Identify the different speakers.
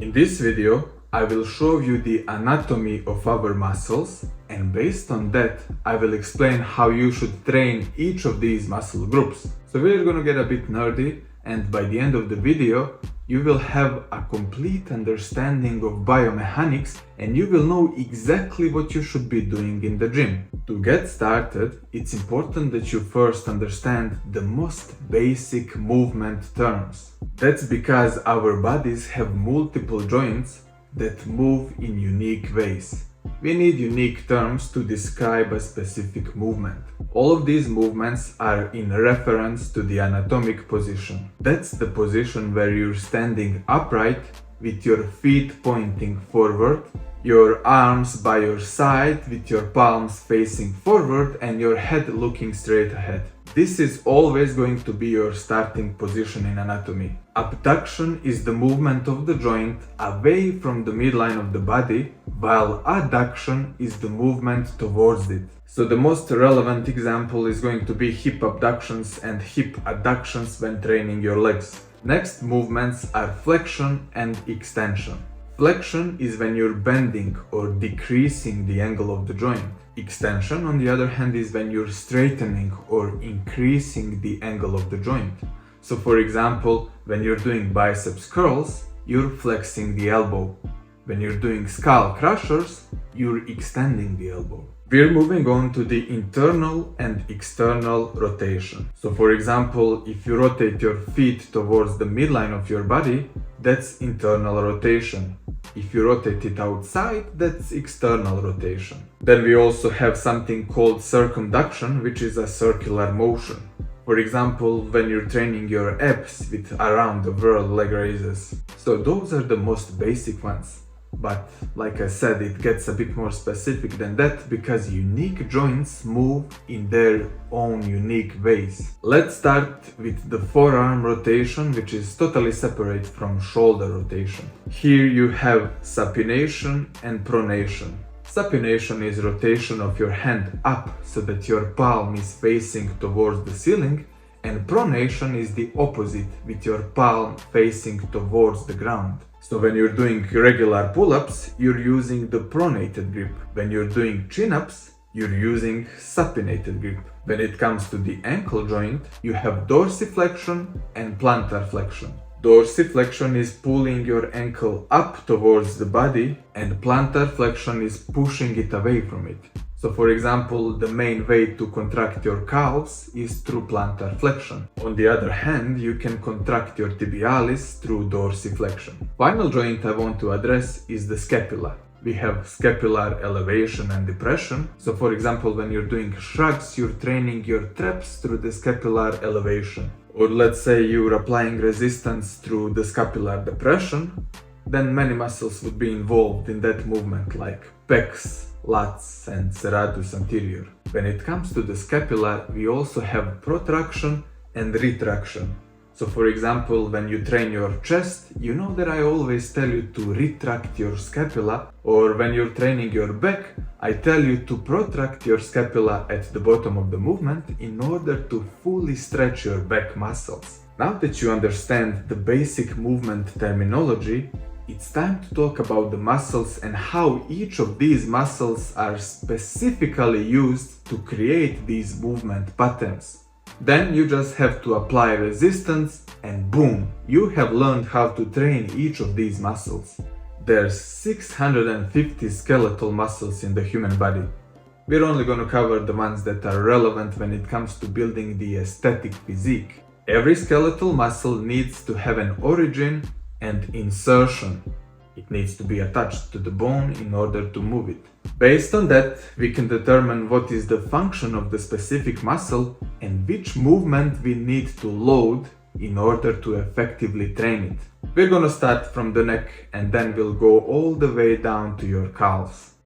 Speaker 1: In this video, I will show you the anatomy of our muscles, and based on that, I will explain how you should train each of these muscle groups. So we're gonna get a bit nerdy, and by the end of the video, you will have a complete understanding of biomechanics and you will know exactly what you should be doing in the gym. To get started, it's important that you first understand the most basic movement terms. That's because our bodies have multiple joints that move in unique ways. We need unique terms to describe a specific movement. All of these movements are in reference to the anatomic position. That's the position where you're standing upright with your feet pointing forward, your arms by your side with your palms facing forward and your head looking straight ahead. This is always going to be your starting position in anatomy. Abduction is the movement of the joint away from the midline of the body, while adduction is the movement towards it. So the most relevant example is going to be hip abductions and hip adductions when training your legs. Next movements are flexion and extension. Flexion is when you're bending or decreasing the angle of the joint. Extension, on the other hand, is when you're straightening or increasing the angle of the joint. So for example, when you're doing biceps curls, you're flexing the elbow. When you're doing skull crushers, you're extending the elbow. We're moving on to the internal and external rotation. So for example, if you rotate your feet towards the midline of your body, that's internal rotation. If you rotate it outside, that's external rotation. Then we also have something called circumduction, which is a circular motion. For example, when you're training your abs with around the world leg raises. So those are the most basic ones. But like I said, it gets a bit more specific than that because unique joints move in their own unique ways. Let's start with the forearm rotation, which is totally separate from shoulder rotation. Here you have supination and pronation. Supination is rotation of your hand up so that your palm is facing towards the ceiling, and pronation is the opposite, with your palm facing towards the ground. So when you're doing regular pull-ups, you're using the pronated grip. When you're doing chin-ups, you're using supinated grip. When it comes to the ankle joint, you have dorsiflexion and plantar flexion. Dorsiflexion is pulling your ankle up towards the body, and plantar flexion is pushing it away from it. So for example, the main way to contract your calves is through plantar flexion. On the other hand, you can contract your tibialis through dorsiflexion. Final joint I want to address is the scapula. We have scapular elevation and depression. So for example, when you're doing shrugs, you're training your traps through the scapular elevation. Or let's say you're applying resistance through the scapular depression, then many muscles would be involved in that movement like pecs, lats and serratus anterior. When it comes to the scapula, we also have protraction and retraction. So for example, when you train your chest, you know that I always tell you to retract your scapula, or when you're training your back, I tell you to protract your scapula at the bottom of the movement in order to fully stretch your back muscles. Now that you understand the basic movement terminology, it's time to talk about the muscles and how each of these muscles are specifically used to create these movement patterns. Then you just have to apply resistance and boom, you have learned how to train each of these muscles. There's 650 skeletal muscles in the human body. We're only going to cover the ones that are relevant when it comes to building the aesthetic physique. Every skeletal muscle needs to have an origin and insertion. It needs to be attached to the bone in order to move it. Based on that, we can determine what is the function of the specific muscle and which movement we need to load in order to effectively train it. We're gonna start from the neck and then we'll go all the way down to your calves.